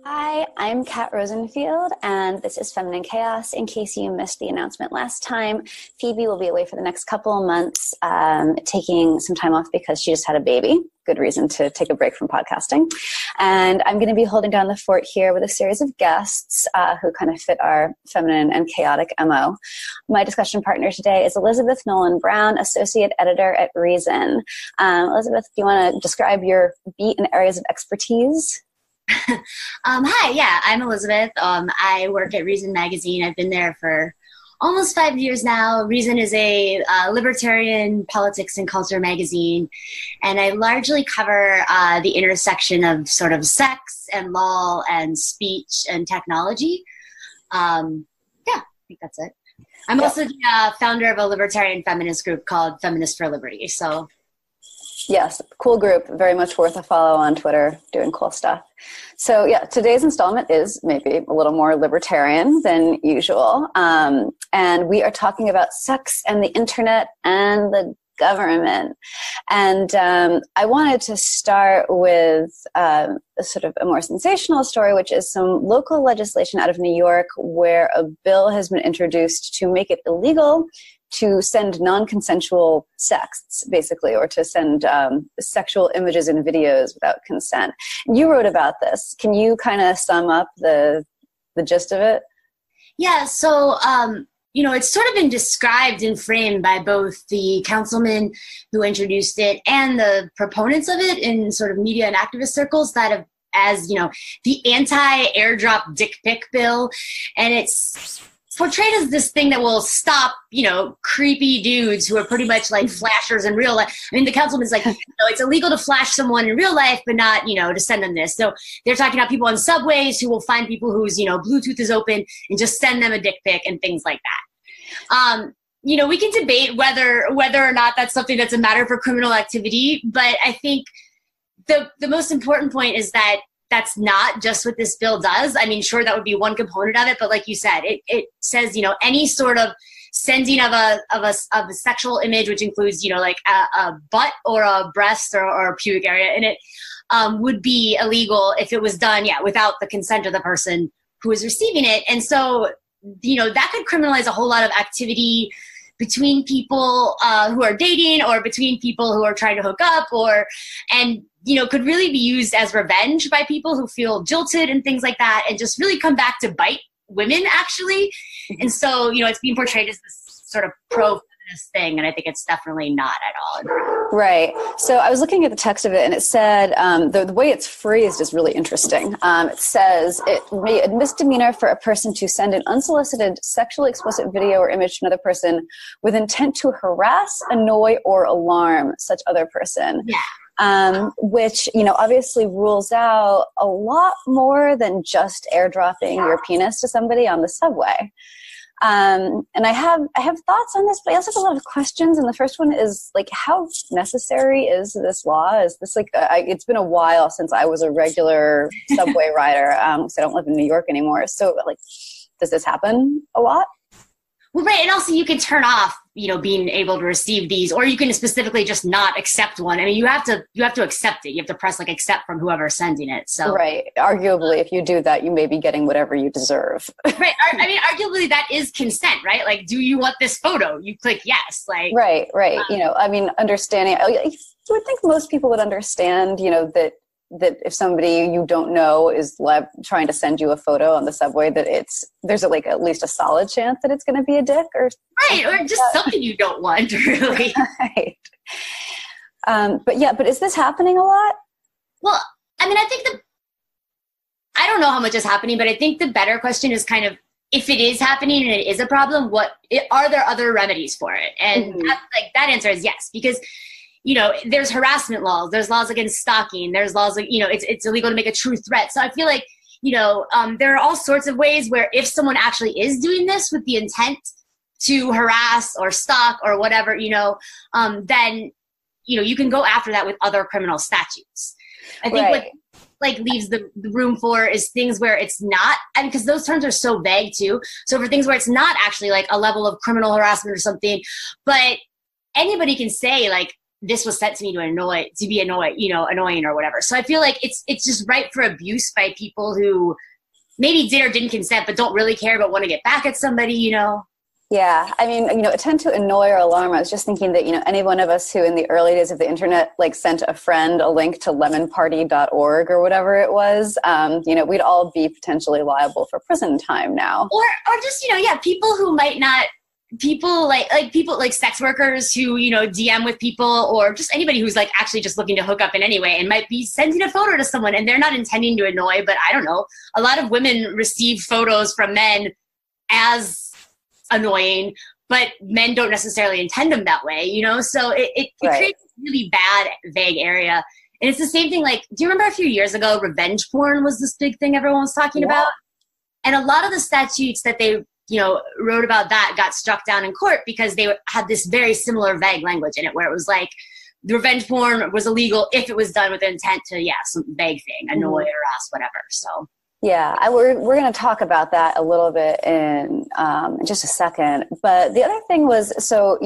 Hi, I'm Kat Rosenfield, and this is Feminine Chaos. In case you missed the announcement last time, Phoebe will be away for the next couple of months, taking some time off because she just had a baby. Good reason to take a break from podcasting. And I'm going to be holding down the fort here with a series of guests who kind of fit our feminine and chaotic MO. My discussion partner today is Elizabeth Nolan Brown, Associate Editor at Reason. Elizabeth, do you want to describe your beat and areas of expertise? Hi, yeah, I'm Elizabeth. I work at Reason Magazine. I've been there for almost 5 years now. Reason is a libertarian politics and culture magazine, and I largely cover the intersection of sort of sex and law and speech and technology. I think that's it. I'm also the founder of a libertarian feminist group called Feminists for Liberty. So. Yes, cool group, very much worth a follow on Twitter, doing cool stuff. So yeah, today's installment is maybe a little more libertarian than usual. And we are talking about sex and the internet and the government. And I wanted to start with a sort of a more sensational story, which is some local legislation out of New York where a bill has been introduced to make it illegal to send non-consensual sexts, basically, or to send sexual images and videos without consent. You wrote about this. Can you kind of sum up the gist of it? Yeah, so, it's sort of been described and framed by both the councilman who introduced it and the proponents of it in sort of media and activist circles that have, as, the anti-airdrop dick pic bill. And it's portrayed as this thing that will stop, creepy dudes who are pretty much like flashers in real life. I mean, the councilman's like, it's illegal to flash someone in real life, but not, to send them this. So they're talking about people on subways who will find people whose, Bluetooth is open and just send them a dick pic and things like that. We can debate whether or not that's something that's a matter for criminal activity, but I think the most important point is that that's not just what this bill does. I mean, sure, that would be one component of it, but like you said, it says, any sort of sending of a sexual image, which includes, like a butt or a breast or a pubic area in it, would be illegal if it was done, without the consent of the person who is receiving it. And so, that could criminalize a whole lot of activity between people who are dating or between people who are trying to hook up could really be used as revenge by people who feel jilted and things like that, and just really come back to bite women, actually. And so, it's being portrayed as this sort of pro-feminist thing, and I think it's definitely not at all. Right. So I was looking at the text of it, and it said, the way it's phrased is really interesting. It says, it may be a misdemeanor for a person to send an unsolicited sexually explicit video or image to another person with intent to harass, annoy, or alarm such other person. Yeah. Which, obviously rules out a lot more than just airdropping your penis to somebody on the subway. And I have thoughts on this, but I also have a lot of questions. And the first one is, like, how necessary is this law? Is this it's been a while since I was a regular subway rider, because I don't live in New York anymore. So, does this happen a lot? Well, right, and also you can turn off, being able to receive these, or you can specifically just not accept one. I mean, you have to accept it. You have to press accept from whoever's sending it. So right, arguably, if you do that, you may be getting whatever you deserve. Right. I mean, arguably, that is consent, right? Like, do you want this photo? You click yes. Right. Understanding. You would think most people would understand, that if somebody you don't know is trying to send you a photo on the subway, that there's at least a solid chance that it's going to be a dick or right, or just something you don't want, really. Right. But is this happening a lot? Well, I mean, I think I don't know how much is happening, but I think the better question is kind of, if it is happening and it is a problem, are there other remedies for it? And that answer is yes, because there's harassment laws, there's laws against stalking, there's laws it's illegal to make a true threat. So I feel like, there are all sorts of ways where if someone actually is doing this with the intent to harass or stalk or whatever, then, you can go after that with other criminal statutes. I think what leaves the room for is things where it's not, and because those terms are so vague too. So for things where it's not actually a level of criminal harassment or something, but anybody can say this was sent to me to be annoying or whatever. So I feel like it's just ripe for abuse by people who maybe did or didn't consent, but don't really care, but want to get back at somebody, Yeah, I mean, it tend to annoy or alarm. I was just thinking that, any one of us who in the early days of the internet, like sent a friend a link to lemonparty.org or whatever it was, we'd all be potentially liable for prison time now. Or just, people who might not, people like sex workers who, DM with people, or just anybody who's like actually just looking to hook up in any way and might be sending a photo to someone and they're not intending to annoy, but I don't know. A lot of women receive photos from men as annoying, but men don't necessarily intend them that way, so it right. creates a really bad vague area. And it's the same thing, like, do you remember a few years ago revenge porn was this big thing everyone was talking about? And a lot of the statutes that they wrote about that got struck down in court because they had this very similar vague language in it where it was like the revenge porn was illegal if it was done with intent to some vague thing, annoy, harass, whatever. So yeah, we're going to talk about that a little bit in just a second. But the other thing was, so,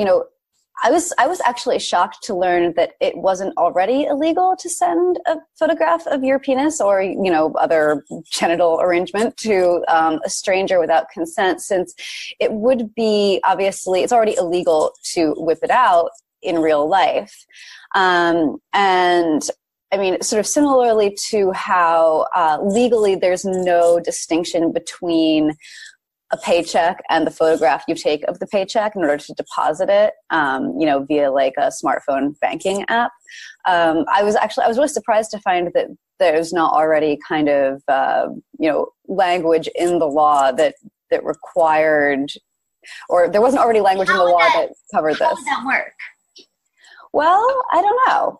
I was actually shocked to learn that it wasn't already illegal to send a photograph of your penis or, other genital arrangement to a stranger without consent, since it would be, obviously, it's already illegal to whip it out in real life. And I mean, sort of similarly to how legally there's no distinction between a paycheck and the photograph you take of the paycheck in order to deposit it, via like a smartphone banking app. I was really surprised to find that there's not already kind of, language in the law that required, or there wasn't already language in the law that covered this. How would that work? Well, I don't know.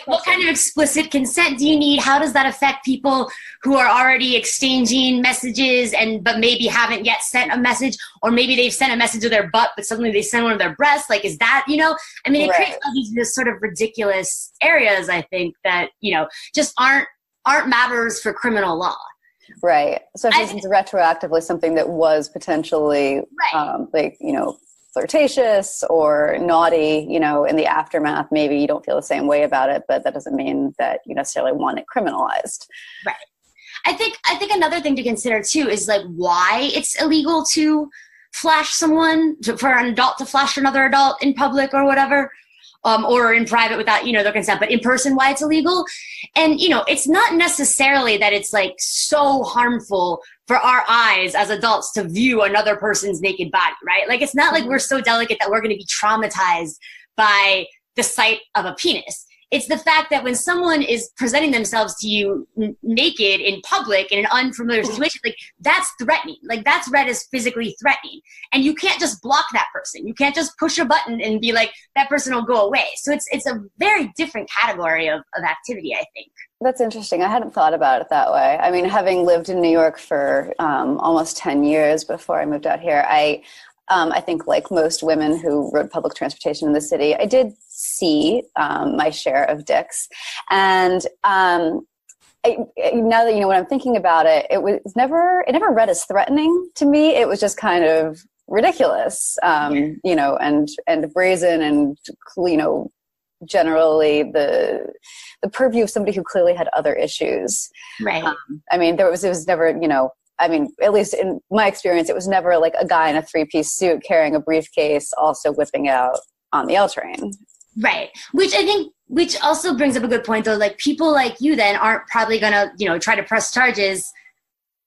What kind of explicit consent do you need? How does that affect people who are already exchanging messages but maybe haven't yet sent a message, or maybe they've sent a message of their butt, but suddenly they send one of their breasts? Like, is that, it creates all these sort of ridiculous areas, I think, that, just aren't matters for criminal law. Right. Especially since retroactively something that was potentially, flirtatious or naughty, in the aftermath, maybe you don't feel the same way about it, but that doesn't mean that you necessarily want it criminalized. Right. I think another thing to consider too is like why it's illegal to flash someone, for an adult to flash another adult in public or whatever, or in private without, their consent, but in person, why it's illegal. And, it's not necessarily that it's like so harmful for our eyes as adults to view another person's naked body, right? Like, it's not like we're so delicate that we're going to be traumatized by the sight of a penis. It's the fact that when someone is presenting themselves to you naked in public in an unfamiliar situation, like that's threatening. Like that's read as physically threatening. And you can't just block that person. You can't just push a button and be like, that person will go away. So it's a very different category of activity, I think. That's interesting. I hadn't thought about it that way. I mean, having lived in New York for almost 10 years before I moved out here, I think like most women who rode public transportation in the city, I did see my share of dicks. And now that, when I'm thinking about it, it never read as threatening to me. It was just kind of ridiculous, and brazen and, generally the purview of somebody who clearly had other issues. Right. I mean, it was never, at least in my experience, it was never like a guy in a 3-piece suit carrying a briefcase also whipping out on the L train. Right. Which also brings up a good point, though. Like, people like you then aren't probably going to, try to press charges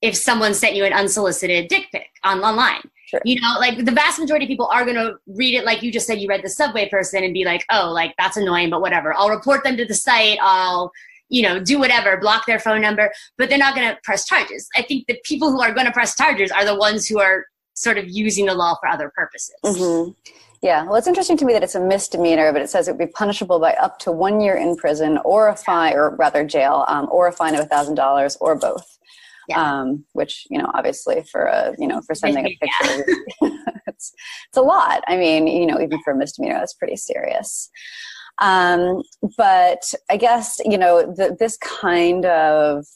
if someone sent you an unsolicited dick pic online. Sure. Like the vast majority of people are going to read it like you just said, you read the subway person and be like, oh, like that's annoying, but whatever. I'll report them to the site. I'll, do whatever, block their phone number, but they're not going to press charges. I think the people who are going to press charges are the ones who are sort of using the law for other purposes. Mm-hmm. Yeah. Well, it's interesting to me that it's a misdemeanor, but it says it would be punishable by up to 1 year in prison or a fine, or rather jail, or a fine of $1,000 or both. Yeah. Which, obviously for sending a picture, it's a lot. I mean, even for a misdemeanor, that's pretty serious. But I guess, this kind of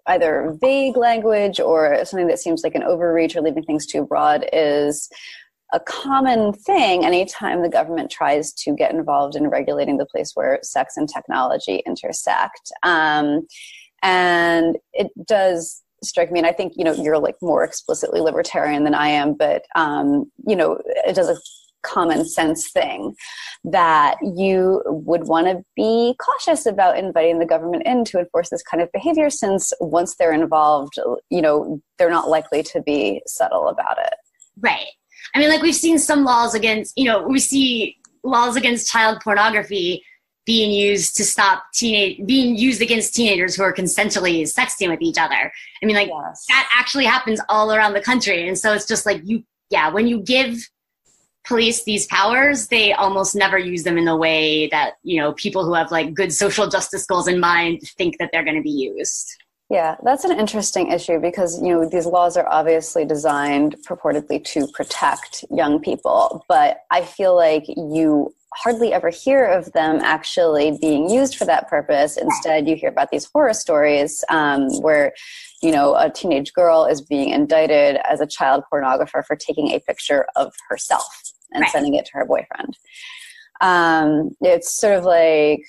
either vague language or something that seems like an overreach or leaving things too broad is a common thing anytime the government tries to get involved in regulating the place where sex and technology intersect. And it does strike me, and I think, you're like more explicitly libertarian than I am, but, it does a common sense thing that you would want to be cautious about inviting the government in to enforce this kind of behavior, since once they're involved, they're not likely to be subtle about it. Right. I mean, like, we've seen some laws against, we see laws against child pornography being used to stop being used against teenagers who are consensually sexting with each other. I mean, like, yes, that actually happens all around the country. And so it's just like, when you give police these powers, they almost never use them in the way that, people who have like good social justice goals in mind think that they're going to be used. Yeah, that's an interesting issue because, these laws are obviously designed purportedly to protect young people, but I feel like you hardly ever hear of them actually being used for that purpose. Instead, you hear about these horror stories where, a teenage girl is being indicted as a child pornographer for taking a picture of herself and sending it to her boyfriend. It's sort of like,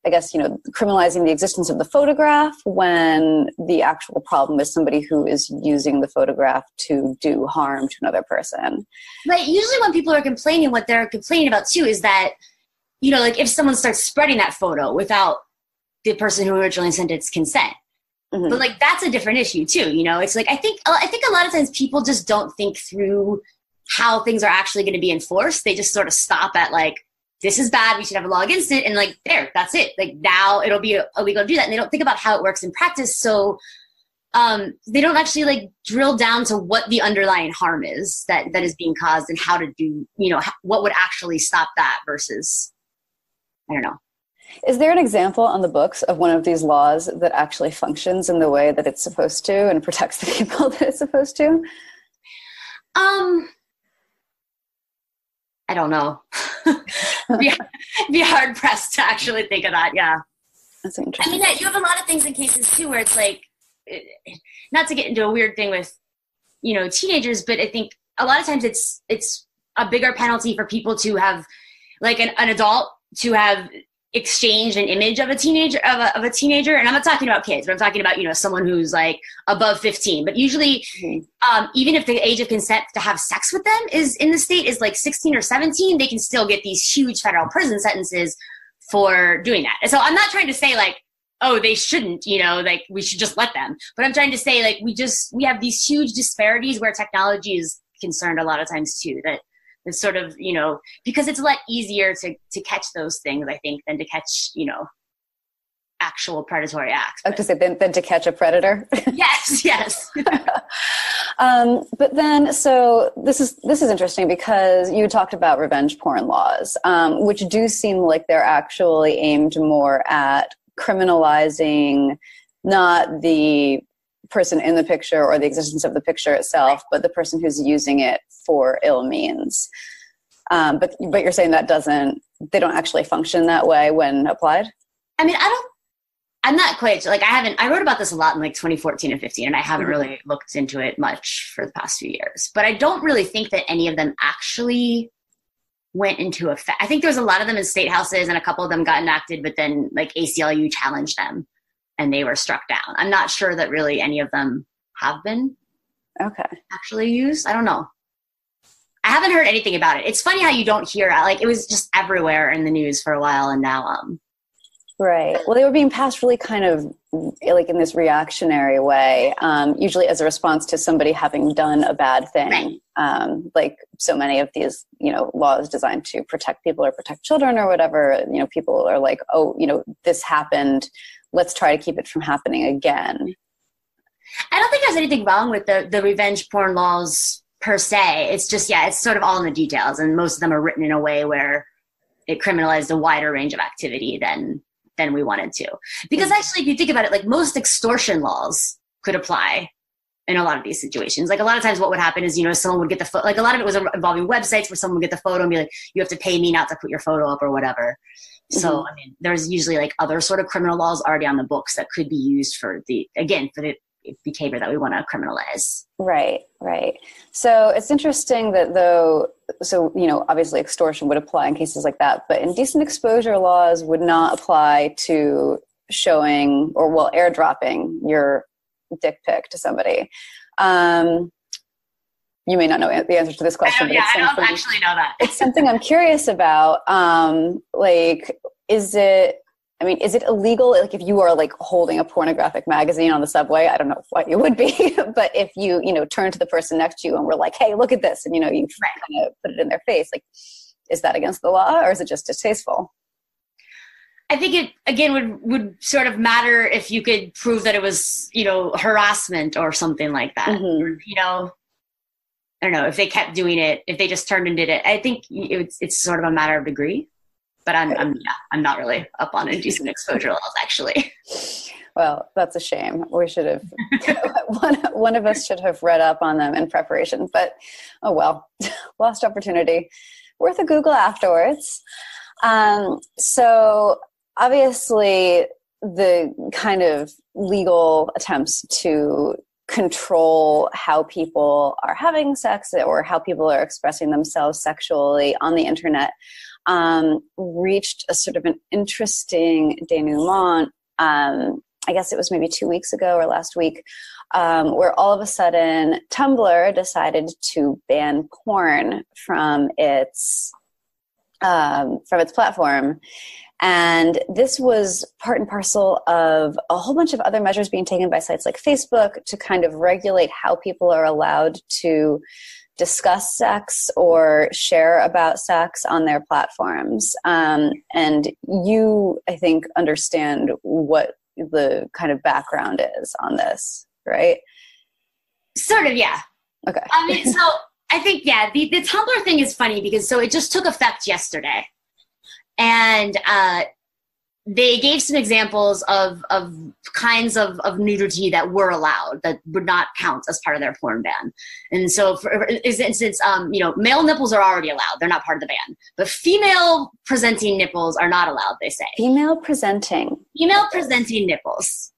I guess, criminalizing the existence of the photograph when the actual problem is somebody who is using the photograph to do harm to another person. Right. Usually when people are complaining, what they're complaining about too is that, like if someone starts spreading that photo without the person who originally sent its consent. Mm-hmm. But like, that's a different issue too. It's like, I think a lot of times people just don't think through how things are actually going to be enforced. They just sort of stop at like, this is bad, we should have a law against it, and like, there, that's it. Like, now it'll be illegal to do that, and they don't think about how it works in practice, so they don't actually like drill down to what the underlying harm is that is being caused and how to do, what would actually stop that versus, I don't know. Is there an example on the books of one of these laws that actually functions in the way that it's supposed to and protects the people that it's supposed to? I don't know. be hard pressed to actually think of that. Yeah. That's interesting. I mean, you have a lot of things in cases too, where it's like, not to get into a weird thing with, teenagers, but I think a lot of times it's a bigger penalty for people to have like an adult to have exchanged an image of a teenager, of a teenager. And I'm not talking about kids, but I'm talking about, someone who's like above 15, but usually, even if the age of consent to have sex with them is in the state is like 16 or 17, they can still get these huge federal prison sentences for doing that. And so I'm not trying to say like, oh, they shouldn't, like we should just let them. But I'm trying to say like, we have these huge disparities where technology is concerned a lot of times too, that it's sort of, because it's a lot easier to catch those things, I think, than to catch, actual predatory acts. I was going to say, than to catch a predator. Yes. But then, so this is interesting because you talked about revenge porn laws, which do seem like they're actually aimed more at criminalizing not the person in the picture or the existence of the picture itself, but the person who's using it for ill means. But you're saying that they don't actually function that way when applied? I mean, I'm not quite, like I wrote about this a lot in like 2014 and 15, and I haven't really looked into it much for the past few years, but I don't really think that any of them actually went into effect. I think there was a lot of them in state houses and a couple of them got enacted, but then like ACLU challenged them and they were struck down. I'm not sure that really any of them have been actually used. I don't know. I haven't heard anything about it. It's funny how you don't hear, like it was just everywhere in the news for a while and now, Right. Well, they were being passed really kind of like in this reactionary way, usually as a response to somebody having done a bad thing. Right. Like so many of these, laws designed to protect people or protect children or whatever, people are like, oh, this happened. Let's try to keep it from happening again. I don't think there's anything wrong with the revenge porn laws per se. It's just, it's sort of all in the details. And most of them are written in a way where it criminalized a wider range of activity than we wanted to. Because actually, if you think about it, like most extortion laws could apply in a lot of these situations. Like a lot of times what would happen is, someone would get the photo, like a lot of it was involving websites where someone would get the photo and be like, you have to pay me not to put your photo up or whatever. So, I mean, there's usually like other sort of criminal laws already on the books that could be used for the behavior that we want to criminalize. Right. So it's interesting that obviously extortion would apply in cases like that, but indecent exposure laws would not apply to showing airdropping your dick pic to somebody. You may not know the answer to this question. I don't actually know that. It's something I'm curious about. Is it illegal? Like if you are like holding a pornographic magazine on the subway, I don't know what you would be, but if you turn to the person next to you and we're like, hey, look at this. And, you kind of put it in their face. Like, is that against the law or is it just distasteful? I think it, again, would sort of matter if you could prove that it was, harassment or something like that. Mm-hmm. I don't know if they kept doing it, if they just turned and did it. I think it's sort of a matter of degree, but I'm not really up on indecent exposure laws, actually. Well, that's a shame. We should have, one of us should have read up on them in preparation, but oh well, lost opportunity. Worth a Google afterwards. So obviously the kind of legal attempts to control how people are having sex or how people are expressing themselves sexually on the internet reached a sort of an interesting denouement. I guess it was maybe 2 weeks ago or last week, where all of a sudden Tumblr decided to ban porn from its platform. And this was part and parcel of a whole bunch of other measures being taken by sites like Facebook to kind of regulate how people are allowed to discuss sex or share about sex on their platforms. And you, I think, understand what the kind of background is on this, right? Sort of, yeah. Okay. So I think, the Tumblr thing is funny because it just took effect yesterday. And they gave some examples of kinds of nudity that were allowed that would not count as part of their porn ban. And so, for instance, male nipples are already allowed; they're not part of the ban. But female presenting nipples are not allowed. They say female presenting nipples.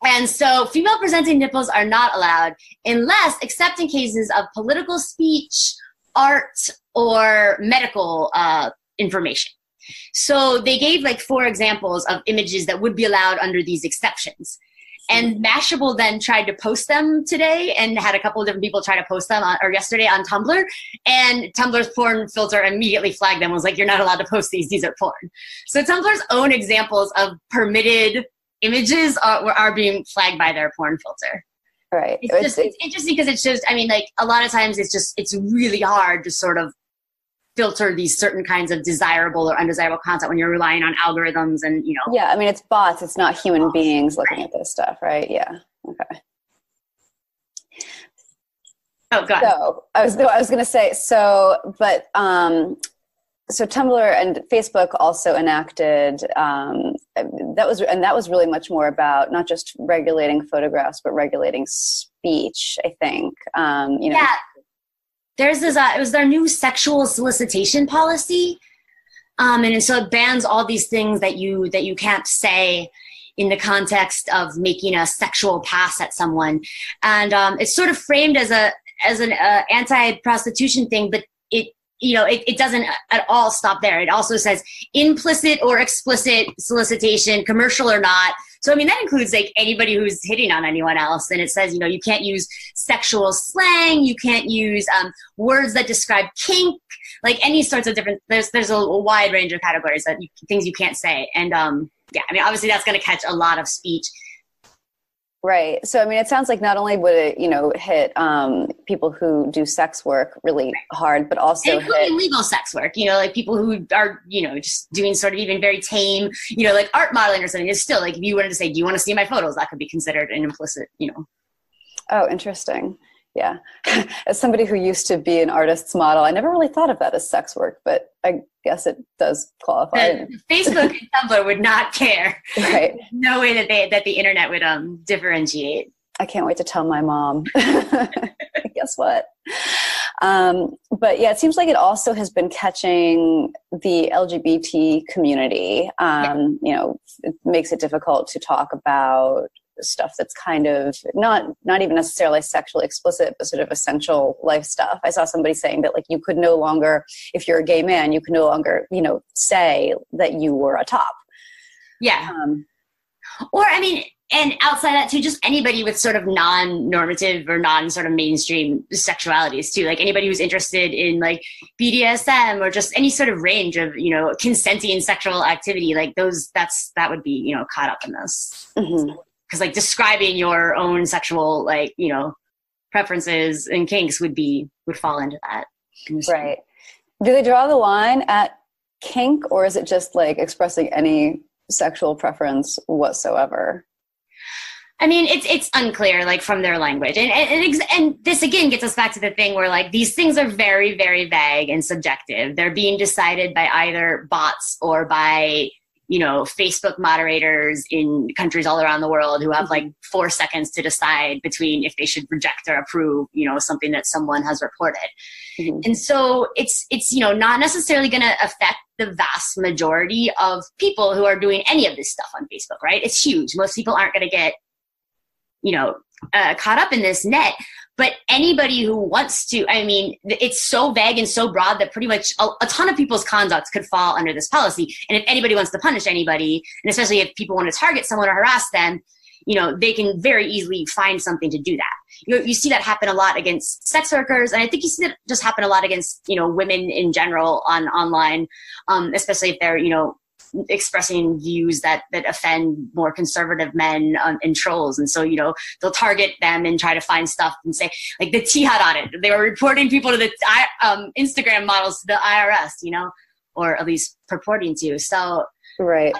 And so, female presenting nipples are not allowed except in cases of political speech, art, or medical information. So they gave 4 examples of images that would be allowed under these exceptions. And Mashable then tried to post them today and had a couple of different people try to post them yesterday on Tumblr. And Tumblr's porn filter immediately flagged them, was like, you're not allowed to post these are porn. So Tumblr's own examples of permitted images are being flagged by their porn filter. Right. It's interesting because it's just, a lot of times it's really hard to sort of filter these certain kinds of desirable or undesirable content when you're relying on algorithms and, Yeah, it's bots. It's not human beings looking at this stuff, right? Yeah. Okay. Oh, God. So I was going to say, so Tumblr and Facebook also enacted, that was really much more about not just regulating photographs, but regulating speech, I think. Yeah. There's this, it was their new sexual solicitation policy. And so it bans all these things that you can't say in the context of making a sexual pass at someone. And it's sort of framed as an anti-prostitution thing, but it doesn't at all stop there. It also says implicit or explicit solicitation, commercial or not. So, that includes anybody who's hitting on anyone else. And it says, you can't use sexual slang. You can't use words that describe kink, any sorts of different, there's a wide range of categories things you can't say. And obviously that's going to catch a lot of speech. Right. So, it sounds like not only would it, hit people who do sex work really hard, but also including legal sex work, people who are, just doing sort of even very tame, art modeling or something. It's still if you wanted to say, do you want to see my photos? That could be considered an implicit, Oh, interesting. Yeah. As somebody who used to be an artist's model, I never really thought of that as sex work, but I guess it does qualify. Facebook and Tumblr would not care. Right. No way that the internet would differentiate. I can't wait to tell my mom. Guess what? But yeah, it seems like it also has been catching the LGBT community. It makes it difficult to talk about stuff that's kind of not even necessarily sexually explicit, but sort of essential life stuff. I saw somebody saying that like you could no longer, if you're a gay man, you could no longer, say that you were a top. Yeah. Or, I mean, and outside that too, just anybody with sort of non-normative or non-sort of mainstream sexualities too, like anybody who's interested in like BDSM or just any sort of range of, consenting sexual activity, like that would be, caught up in this. Mm-hmm. Because like describing your own sexual, like, preferences and kinks would fall into that. Right. Do they draw the line at kink, or is it just like expressing any sexual preference whatsoever? I mean, it's unclear, like from their language, and this again gets us back to the thing where like these things are very, very vague and subjective. They're being decided by either bots or by Facebook moderators in countries all around the world who have like 4 seconds to decide between if they should reject or approve, something that someone has reported. Mm-hmm. And so it's not necessarily going to affect the vast majority of people who are doing any of this stuff on Facebook, right? It's huge. Most people aren't going to get caught up in this net, but anybody who wants to, I mean, it's so vague and so broad that pretty much a ton of people's conduct could fall under this policy. And if anybody wants to punish anybody, and especially if people want to target someone or harass them, they can very easily find something to do that. You see that happen a lot against sex workers, and I think you see that just happen a lot against, women in general online, especially if they're, expressing views that offend more conservative men and trolls. And so, they'll target them and try to find stuff and say, like the Jihad audit, they were reporting people to the Instagram models to the IRS, or at least purporting to. So right.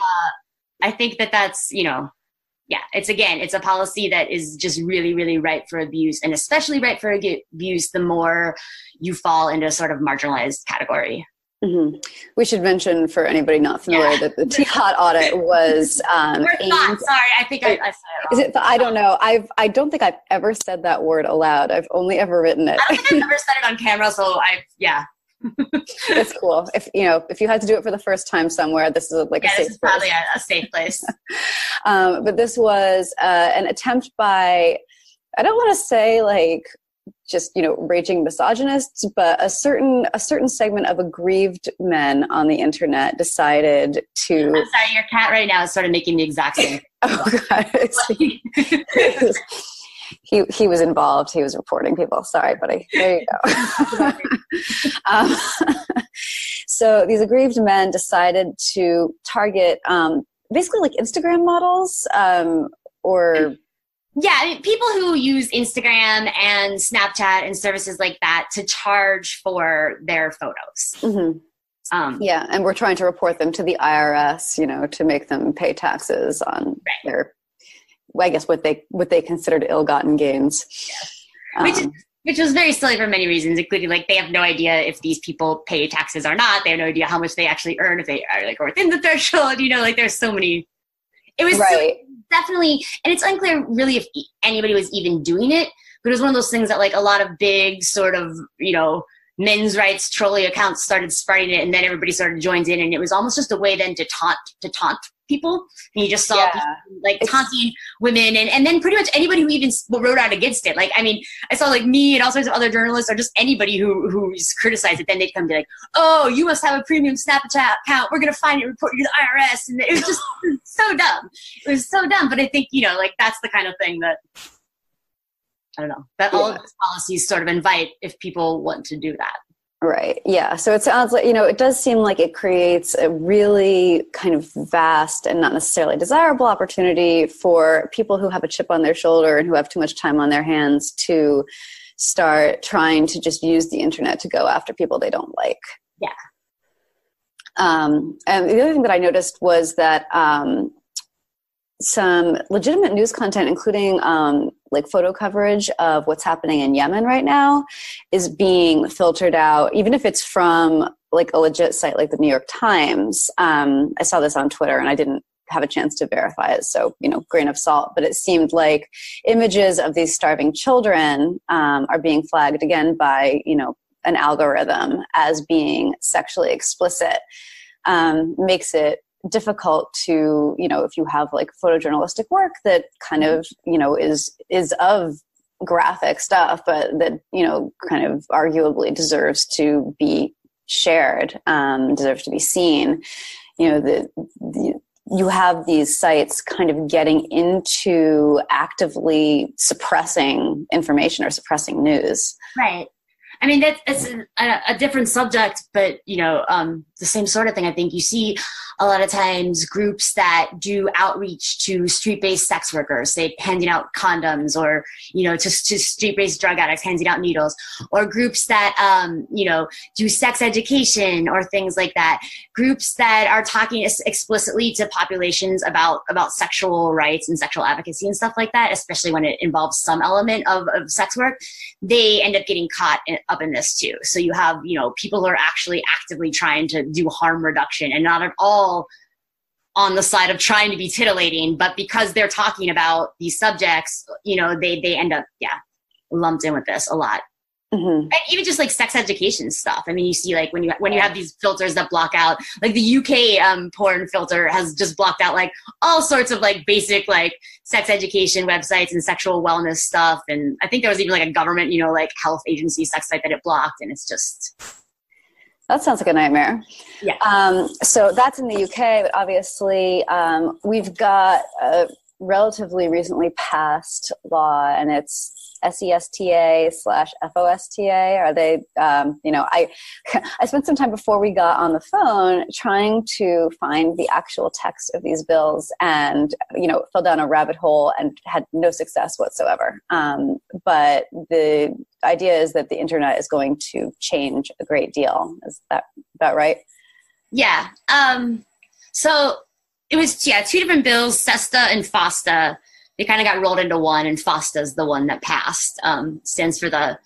I think that's, it's a policy that is just really, really ripe for abuse, and especially ripe for abuse the more you fall into a sort of marginalized category. Mm-hmm. We should mention for anybody not familiar that the Jihad audit was sorry, I think I said it wrong. Is it? I don't know. I don't think I've ever said that word aloud. I've only ever written it. I don't think I've ever said it on camera, so It's cool. If you had to do it for the first time somewhere, this is like a safe place. This is probably a safe place. But this was an attempt by, I don't want to say like just raging misogynists, but a certain segment of aggrieved men on the internet decided to. I'm sorry, your cat right now is sort of making the exact same. Oh God. He was involved. He was reporting people. Sorry, buddy. There you go. So these aggrieved men decided to target basically like Instagram models or. Yeah, I mean, people who use Instagram and Snapchat and services like that to charge for their photos. Mm-hmm. Yeah, and we're trying to report them to the IRS, to make them pay taxes on their, I guess, what they considered ill-gotten gains. Yeah. Which was very silly for many reasons, including like they have no idea if these people pay taxes or not. They have no idea how much they actually earn, if they are like within the threshold. Like there's so many. It was right. Definitely, and it's unclear really if anybody was even doing it, but it was one of those things that like a lot of big sort of, men's rights trolley accounts started spreading it, and then everybody started joins in, and it was almost just a way then to taunt people. And you just saw people, like taunting women, and then pretty much anybody who even wrote out against it. Like, I mean, I saw like me and all sorts of other journalists, or just anybody who's criticized it, then they'd come be like, oh, you must have a premium Snapchat account, we're going to find it and report you to the IRS. And it was just so dumb. It was so dumb. But I think, like that's the kind of thing that, I don't know, that all of these policies sort of invite if people want to do that. Right. Yeah. So it sounds like, it does seem like it creates a really kind of vast and not necessarily desirable opportunity for people who have a chip on their shoulder and who have too much time on their hands to start trying to just use the internet to go after people they don't like. Yeah. And the other thing that I noticed was that some legitimate news content, including like photo coverage of what's happening in Yemen right now, is being filtered out, even if it's from like a legit site like the New York Times. I saw this on Twitter and I didn't have a chance to verify it, so grain of salt, but it seemed like images of these starving children are being flagged again by an algorithm as being sexually explicit. Makes it difficult to, if you have like photojournalistic work that kind of, is of graphic stuff, but that, kind of arguably deserves to be shared, deserves to be seen, you have these sites kind of getting into actively suppressing information or suppressing news. Right. I mean, that's a different subject, but, the same sort of thing. I think you see a lot of times groups that do outreach to street-based sex workers, say handing out condoms, or, to street-based drug addicts, handing out needles, or groups that, do sex education or things like that. Groups that are talking explicitly to populations about sexual rights and sexual advocacy and stuff like that, especially when it involves some element of sex work, they end up getting caught up in this too. So you have, people who are actually actively trying to do harm reduction and not at all on the side of trying to be titillating, but because they're talking about these subjects, they end up, lumped in with this a lot. Mm-hmm. And even just like sex education stuff. I mean, you see like when you have these filters that block out, like the UK porn filter has just blocked out like all sorts of like basic like sex education websites and sexual wellness stuff. And I think there was even like a government, like health agency sex site that it blocked. And it's just... That sounds like a nightmare. Yeah. So that's in the UK, but obviously we've got a relatively recently passed law, and it's SESTA/FOSTA. Are they, I spent some time before we got on the phone trying to find the actual text of these bills, and, fell down a rabbit hole and had no success whatsoever. But the idea is that the internet is going to change a great deal. Is that about right? Yeah. So it was, two different bills, SESTA and FOSTA. They kind of got rolled into one, and FOSTA is the one that passed. Stands for the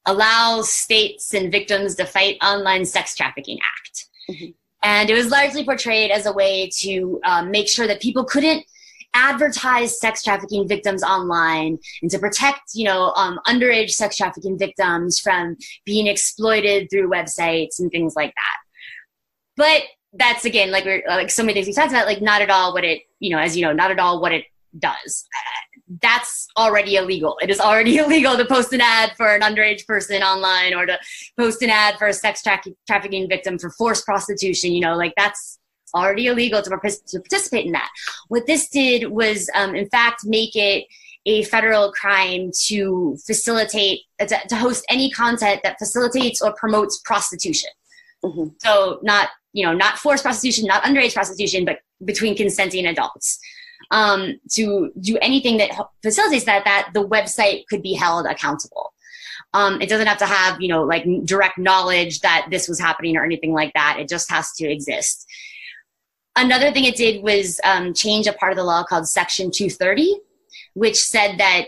Allow States and Victims to Fight Online Sex Trafficking Act. Mm-hmm. And it was largely portrayed as a way to make sure that people couldn't advertise sex trafficking victims online, and to protect, underage sex trafficking victims from being exploited through websites and things like that. But that's, again, like so many things we talked about, like not at all what it, not at all what it does. That's already illegal. It is already illegal to post an ad for an underage person online, or to post an ad for a sex trafficking victim for forced prostitution. That's already illegal to participate in that. What this did was, in fact, make it a federal crime to facilitate, to host any content that facilitates or promotes prostitution. Mm-hmm. So not forced prostitution, not underage prostitution, but between consenting adults. To do anything that facilitates that the website could be held accountable. It doesn't have to have, direct knowledge that this was happening or anything like that. It just has to exist. Another thing it did was change a part of the law called Section 230, which said that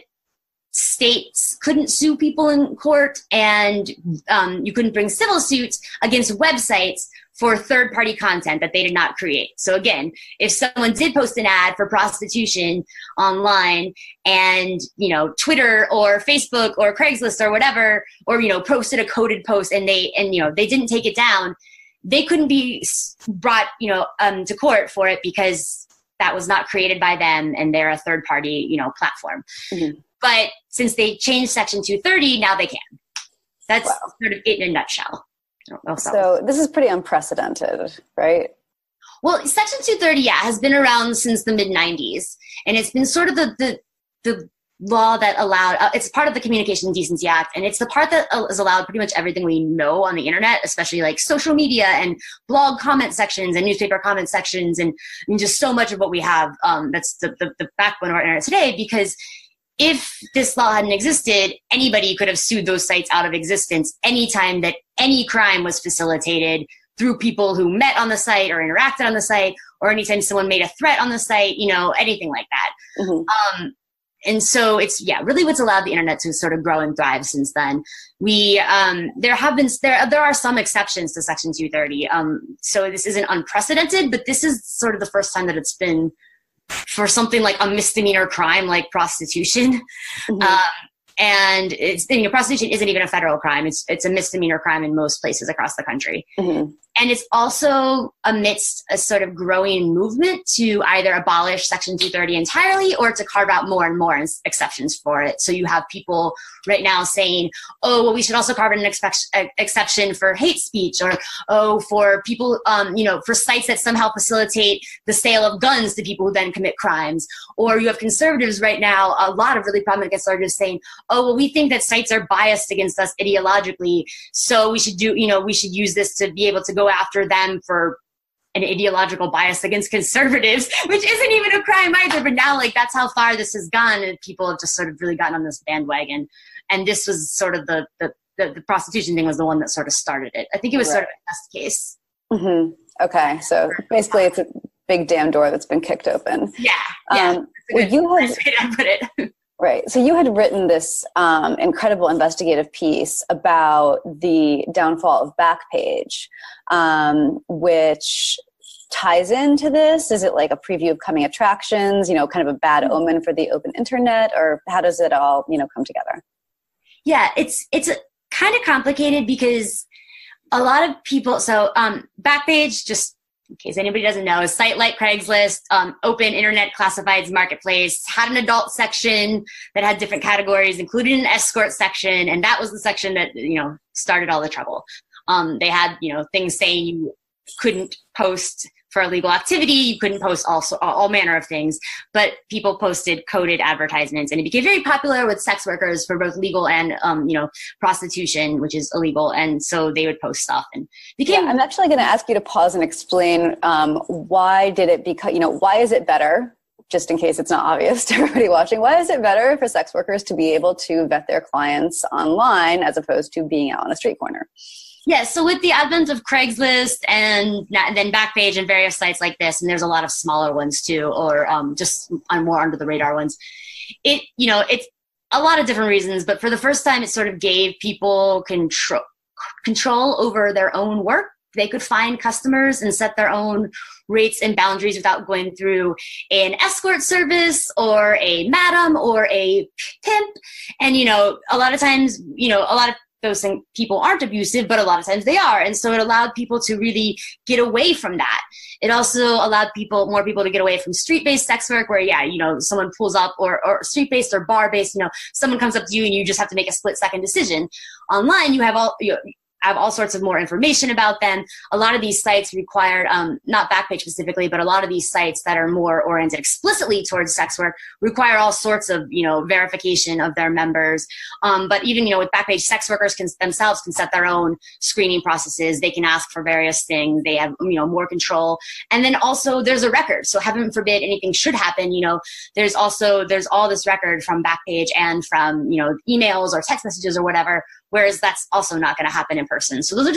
states couldn't sue people in court, and you couldn't bring civil suits against websites for third-party content that they did not create. So again, if someone did post an ad for prostitution online, and, Twitter or Facebook or Craigslist or whatever, or, posted a coded post and they didn't take it down, they couldn't be brought, to court for it, because that was not created by them and they're a third-party, platform. Mm-hmm. But since they changed Section 230, now they can. That's sort of it in a nutshell. So this is pretty unprecedented, right? Well, Section 230, has been around since the mid-90s. And it's been sort of the law that allowed, it's part of the Communication Decency Act, and it's the part that has allowed pretty much everything we know on the internet, especially like social media and blog comment sections and newspaper comment sections, and just so much of what we have. That's the backbone of our internet today, because if this law hadn't existed, anybody could have sued those sites out of existence anytime that any crime was facilitated through people who met on the site or interacted on the site, or anytime someone made a threat on the site, anything like that. Mm-hmm. And so it's, really what's allowed the internet to sort of grow and thrive since then. There are some exceptions to Section 230. So this isn't unprecedented, but this is sort of the first time that it's been for something like a misdemeanor crime like prostitution. Mm-hmm. And prostitution isn't even a federal crime. It's a misdemeanor crime in most places across the country. Mm-hmm. And it's also amidst a sort of growing movement to either abolish Section 230 entirely or to carve out more and more exceptions for it. So you have people right now saying, oh, well, we should also carve in an exception for hate speech, or, oh, for people, for sites that somehow facilitate the sale of guns to people who then commit crimes. Or you have conservatives right now, a lot of really prominent conservatives saying, oh, well, we think that sites are biased against us ideologically, so we should use this to be able to go after them for an ideological bias against conservatives, which isn't even a crime either. But now, like, that's how far this has gone, and people have just sort of really gotten on this bandwagon. And this was sort of the prostitution thing was the one that sort of started it. I think it was sort of a test case. Mm-hmm. Okay, so basically it's a big damn door that's been kicked open. Yeah. Well, nice way to put it. Right. So you had written this incredible investigative piece about the downfall of Backpage, which ties into this. Is it like a preview of coming attractions, kind of a bad omen for the open internet, or how does it all, come together? Yeah, it's kind of complicated because a lot of people, so Backpage, just in case anybody doesn't know, a site like Craigslist, open internet classifieds marketplace, had an adult section that had different categories, including an escort section, and that was the section that, started all the trouble. They had, things saying you couldn't post for illegal activity, you couldn't post all manner of things, but people posted coded advertisements, and it became very popular with sex workers for both legal and, prostitution, which is illegal, and so they would post stuff. And became. I'm actually going to ask you to pause and explain why did it become, why is it better, just in case it's not obvious to everybody watching, why is it better for sex workers to be able to vet their clients online as opposed to being out on a street corner? Yeah, so with the advent of Craigslist and then Backpage and various sites like this, and there's a lot of smaller ones too, or just more under the radar ones, it's a lot of different reasons, but for the first time it sort of gave people control over their own work. They could find customers and set their own rates and boundaries without going through an escort service or a madam or a pimp. And, a lot of times, a lot of those people aren't abusive, but a lot of times they are. And so it allowed people to really get away from that. It also allowed more people to get away from street-based sex work where, someone pulls up or street-based or bar-based, someone comes up to you and you just have to make a split-second decision. Online, you have all sorts of more information about them. A lot of these sites required, not Backpage specifically, but a lot of these sites that are more oriented explicitly towards sex work require all sorts of, verification of their members. But even, with Backpage, sex workers themselves can set their own screening processes. They can ask for various things. They have, more control. And then also there's a record. So heaven forbid anything should happen, there's all this record from Backpage and from, emails or text messages or whatever, whereas that's also not going to happen in person. So those are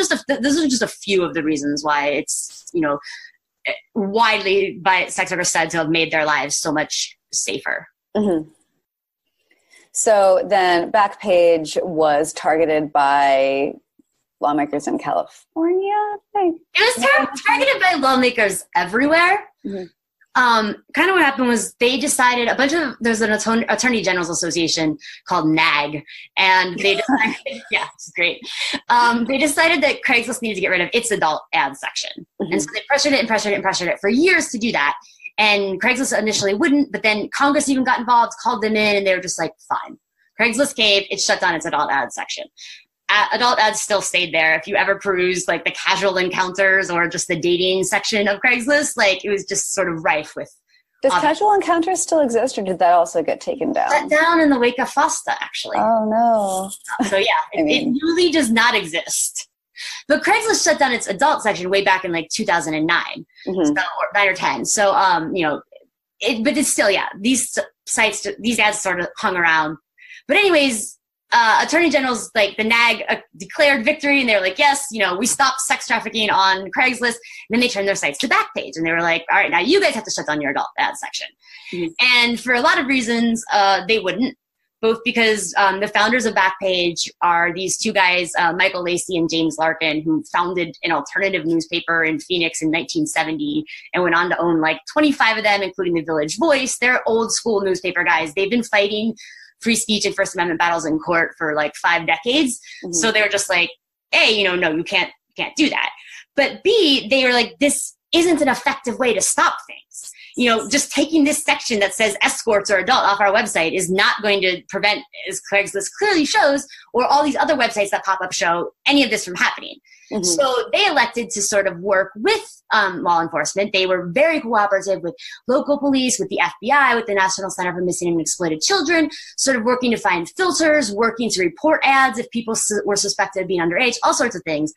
just a few of the reasons why it's, widely by sex workers said to have made their lives so much safer. Mm-hmm. So then Backpage was targeted by lawmakers in California? It was targeted by lawmakers everywhere. Mm-hmm. Kind of what happened was they decided there's an Attorney General's Association called NAG, and they decided, yeah, it's great. They decided that Craigslist needed to get rid of its adult ad section. Mm-hmm. And so they pressured it for years to do that. And Craigslist initially wouldn't, but then Congress even got involved, called them in, and they were just like, fine. Craigslist caved, it shut down its adult ad section. Adult ads still stayed there. If you ever perused like the casual encounters or just the dating section of Craigslist, like it was just sort of rife with. Does casual encounters still exist, or did that also get taken down? Shut down in the wake of FOSTA, actually. Oh no. So yeah, it really does not exist. But Craigslist shut down its adult section way back in like 2009, mm-hmm. So, or 9 or 10. So but it's still, yeah, these sites, these ads sort of hung around. But anyways. Attorney generals like the NAG declared victory, and they were like, yes, we stopped sex trafficking on Craigslist. And then they turned their sites to Backpage, and they were like, all right, now you guys have to shut down your adult ad section. Mm-hmm. And for a lot of reasons, they wouldn't, both because the founders of Backpage are these two guys, Michael Lacey and James Larkin, who founded an alternative newspaper in Phoenix in 1970 and went on to own like 25 of them, including the Village Voice. They're old school newspaper guys. They've been fighting free speech and First Amendment battles in court for like 5 decades. Mm-hmm. So they were just like, hey, no, you can't do that. But B, they were like, this isn't an effective way to stop things. You know, just taking this section that says escorts or adult off our website is not going to prevent, as Craigslist clearly shows, or all these other websites that pop up show, any of this from happening. Mm-hmm. So they elected to sort of work with law enforcement. They were very cooperative with local police, with the FBI, with the National Center for Missing and Exploited Children, sort of working to find filters, working to report ads if people were suspected of being underage, all sorts of things.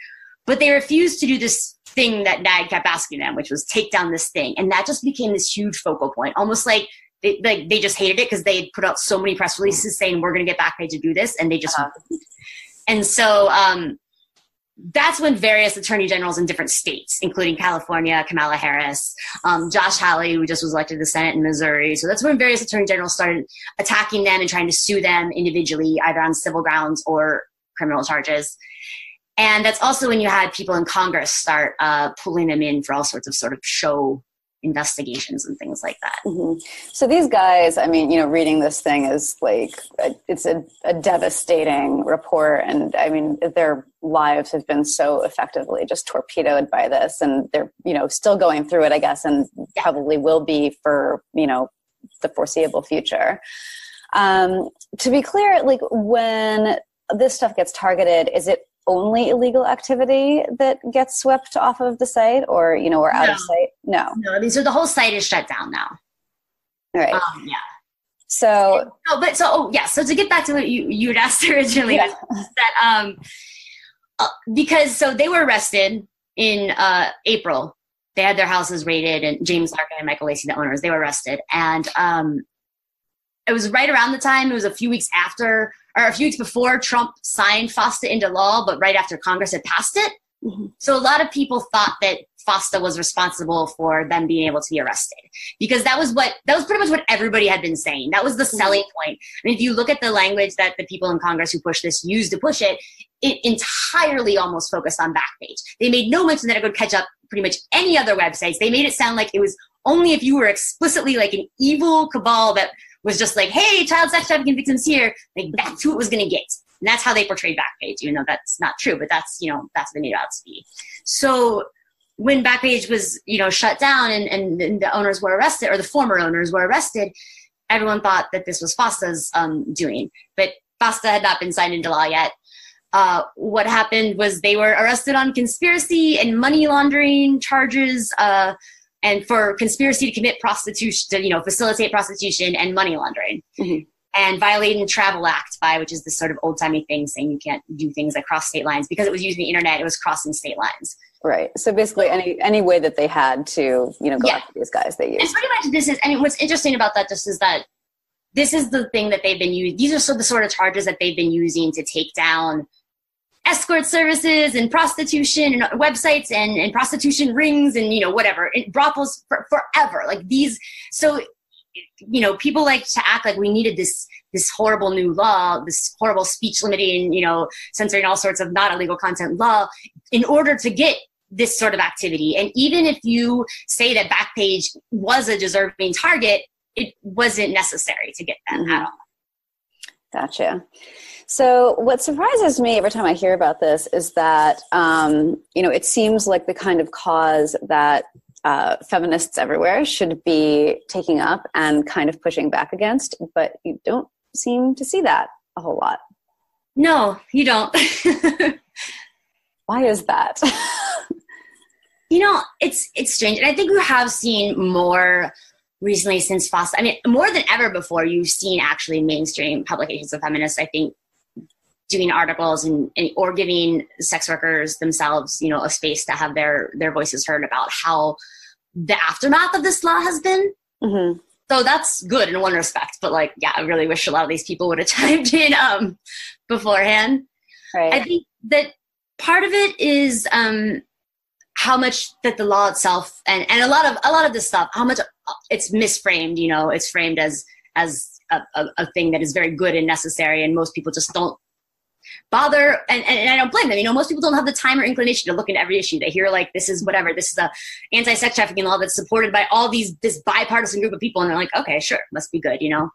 But they refused to do this thing that NAG kept asking them, which was take down this thing. And that just became this huge focal point, almost like they just hated it because they had put out so many press releases saying, we're going to get Backpage to do this. And they just And so that's when various attorney generals in different states, including California, Kamala Harris, Josh Hawley, who just was elected to the Senate in Missouri. So that's when various attorney generals started attacking them and trying to sue them individually, either on civil grounds or criminal charges. And that's also when you had people in Congress start pulling them in for all sorts of sort of show investigations and things like that. Mm-hmm. So these guys, I mean, you know, reading this thing is like, it's a devastating report. And I mean, their lives have been so effectively just torpedoed by this. And they're, you know, still going through it, I guess, and probably will be for, you know, the foreseeable future. To be clear, like when this stuff gets targeted, is it only illegal activity that gets swept off of the site, or, you know, or out of sight? No. So the whole site is shut down now. All right. Yeah. So, So to get back to what you had asked originally, that because so they were arrested in April. They had their houses raided, and James Larkin and Michael Lacey, the owners, they were arrested. And it was right around the time, it was a few weeks after, or a few weeks before Trump signed FOSTA into law, but right after Congress had passed it. Mm-hmm. So a lot of people thought that FOSTA was responsible for them being able to be arrested, because that was pretty much what everybody had been saying. That was the selling point. I mean, if you look at the language that the people in Congress who pushed this used to push it, it entirely almost focused on Backpage. They made no mention that it would catch up pretty much any other websites. They made it sound like it was only if you were explicitly like an evil cabal that was just like, hey, child sex trafficking victims here, like that's who it was going to get. And that's how they portrayed Backpage, even though that's not true, but that's, you know, that's what it made it out to be. So when Backpage was, you know, shut down and the owners were arrested, or the former owners were arrested, everyone thought that this was FOSTA's doing. But FOSTA had not been signed into law yet. What happened was they were arrested on conspiracy and money laundering charges, and for conspiracy to commit prostitution, to, you know, facilitate prostitution and money laundering, and violating the Travel Act, which is this sort of old-timey thing saying you can't do things that cross state lines. Because it was using the internet, it was crossing state lines. Right. So basically any way that they had to, you know, go after these guys, they used. And pretty much this is, I mean, what's interesting about that just is that this is the thing that they've been using. These are the sort of charges that they've been using to take down escort services and prostitution and websites and prostitution rings and, you know, whatever, and brothels forever. Like these, so, you know, people like to act like we needed this horrible new law, this horrible speech limiting, you know, censoring all sorts of not illegal content law in order to get this sort of activity. And even if you say that Backpage was a deserving target, it wasn't necessary to get them at all. Gotcha. So what surprises me every time I hear about this is that, you know, it seems like the kind of cause that feminists everywhere should be taking up and kind of pushing back against, but you don't seem to see that a whole lot. No, you don't. Why is that? You know, it's strange. And I think we have seen more recently since FOSTA. I mean, more than ever before, you've seen actually mainstream publications of feminists, I think, doing articles or giving sex workers themselves, you know, a space to have their voices heard about how the aftermath of this law has been. Mm-hmm. So that's good in one respect, but like, yeah, I really wish a lot of these people would have chimed in beforehand. Right. I think that part of it is how much that the law itself and a lot of this stuff, how much it's misframed. You know, it's framed as a thing that is very good and necessary, and most people just don't bother, and I don't blame them. You know, most people don't have the time or inclination to look into every issue. They hear like, this is whatever, this is a anti-sex trafficking law that's supported by all this bipartisan group of people, and they're like, okay, sure, must be good, you know.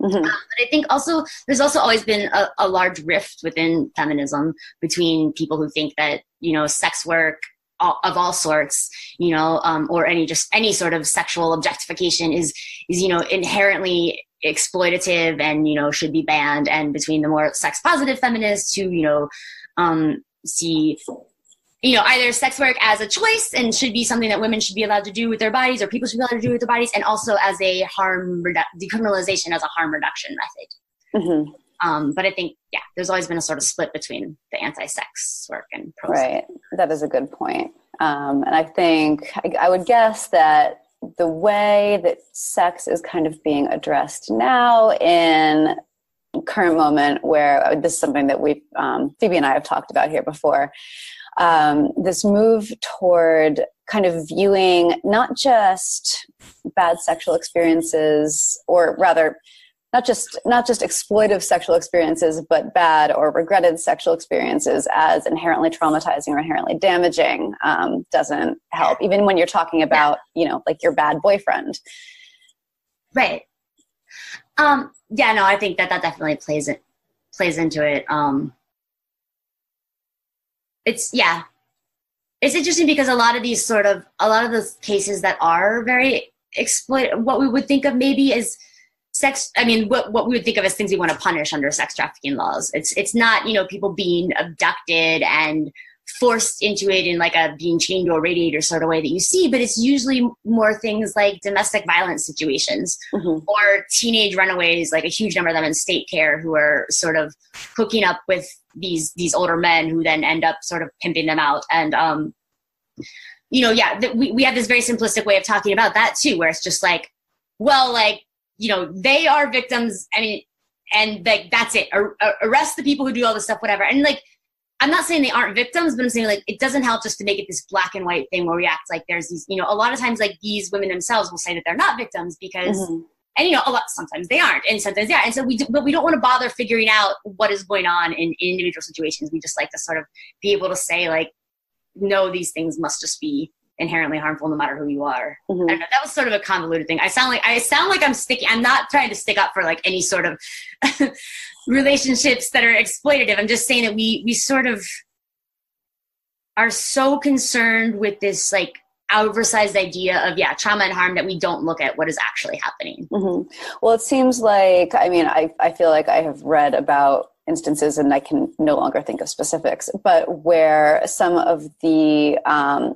Mm-hmm. But I think also there's also always been a large rift within feminism between people who think that, you know, sex work, of all sorts, or any sort of sexual objectification is inherently exploitative and, should be banned. And between the more sex positive feminists who, see, either sex work as a choice and should be something that women should be allowed to do with their bodies, or people should be allowed to do with their bodies, and also as a decriminalization as a harm reduction method. Mm-hmm. But I think, there's always been a sort of split between the anti-sex work and pro. Right. That is a good point. And I think I would guess that the way that sex is kind of being addressed now in current moment, where this is something that Phoebe and I have talked about here before, this move toward kind of viewing not just bad sexual experiences, or rather not just exploitive sexual experiences, but bad or regretted sexual experiences as inherently traumatizing or inherently damaging, doesn't help. Even when you're talking about, like your bad boyfriend. Right. I think that definitely plays into it. It's interesting because a lot of those cases that are very what we would think of maybe as what we would think of as things we want to punish under sex trafficking laws. It's not, people being abducted and forced into it in like a being chained to a radiator sort of way that you see, but it's usually more things like domestic violence situations, mm-hmm. or teenage runaways, like a huge number of them in state care, who are sort of hooking up with these older men who then end up sort of pimping them out. And, we have this very simplistic way of talking about that too, where it's just like, well, like, they are victims, and like, that's it. Arrest the people who do all this stuff, whatever. And like, I'm not saying they aren't victims, but I'm saying like, it doesn't help just to make it this black and white thing where we act like there's these, a lot of times like these women themselves will say that they're not victims because, mm-hmm. and sometimes they aren't, and sometimes they are. And so we don't want to bother figuring out what is going on in individual situations. We just like to sort of be able to say like, no, these things must just be inherently harmful no matter who you are. Mm-hmm. I don't know. That was sort of a convoluted thing. I sound like I'm sticky. I'm not trying to stick up for like any sort of relationships that are exploitative. I'm just saying that we sort of are so concerned with this like oversized idea of trauma and harm that we don't look at what is actually happening. Mm-hmm. Well, it seems like, I feel like I have read about instances, and I can no longer think of specifics, but where some of the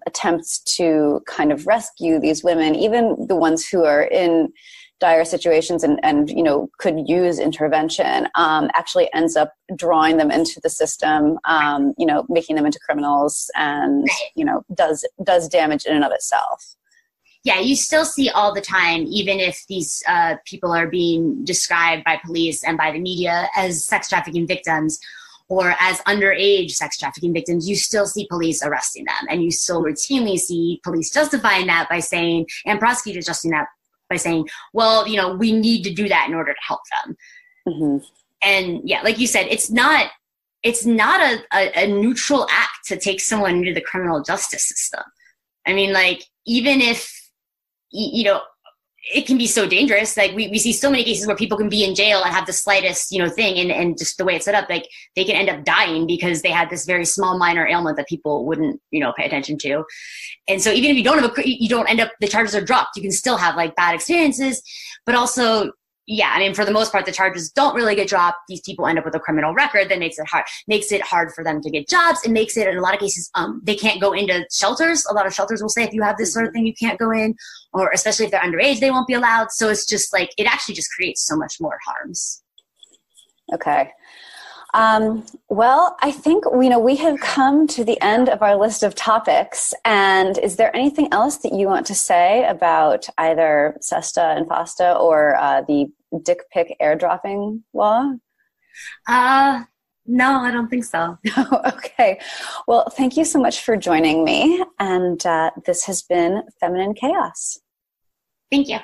attempts to kind of rescue these women, even the ones who are in dire situations and could use intervention, actually ends up drawing them into the system, making them into criminals, and does damage in and of itself. Yeah, you still see all the time, even if these people are being described by police and by the media as sex trafficking victims or as underage sex trafficking victims, you still see police arresting them. And you still routinely see police justifying that by saying, and prosecutors justifying that by saying, well, we need to do that in order to help them. Mm-hmm. And like you said, it's not a neutral act to take someone into the criminal justice system. Even if, it can be so dangerous. Like we see so many cases where people can be in jail and have the slightest, thing. And just the way it's set up, like they can end up dying because they had this very small minor ailment that people wouldn't, pay attention to. And so even if you don't end up, the charges are dropped, you can still have like bad experiences, but also, for the most part, the charges don't really get dropped. These people end up with a criminal record that makes it hard for them to get jobs. It makes it, in a lot of cases, they can't go into shelters. A lot of shelters will say, if you have this sort of thing, you can't go in, or especially if they're underage, they won't be allowed. So it's just like, it actually just creates so much more harms. Okay. Well, I think, we have come to the end of our list of topics. And is there anything else that you want to say about either SESTA and FOSTA or the dick pic airdropping law? No, I don't think so. Okay. Well, thank you so much for joining me. And this has been Feminine Chaos. Thank you.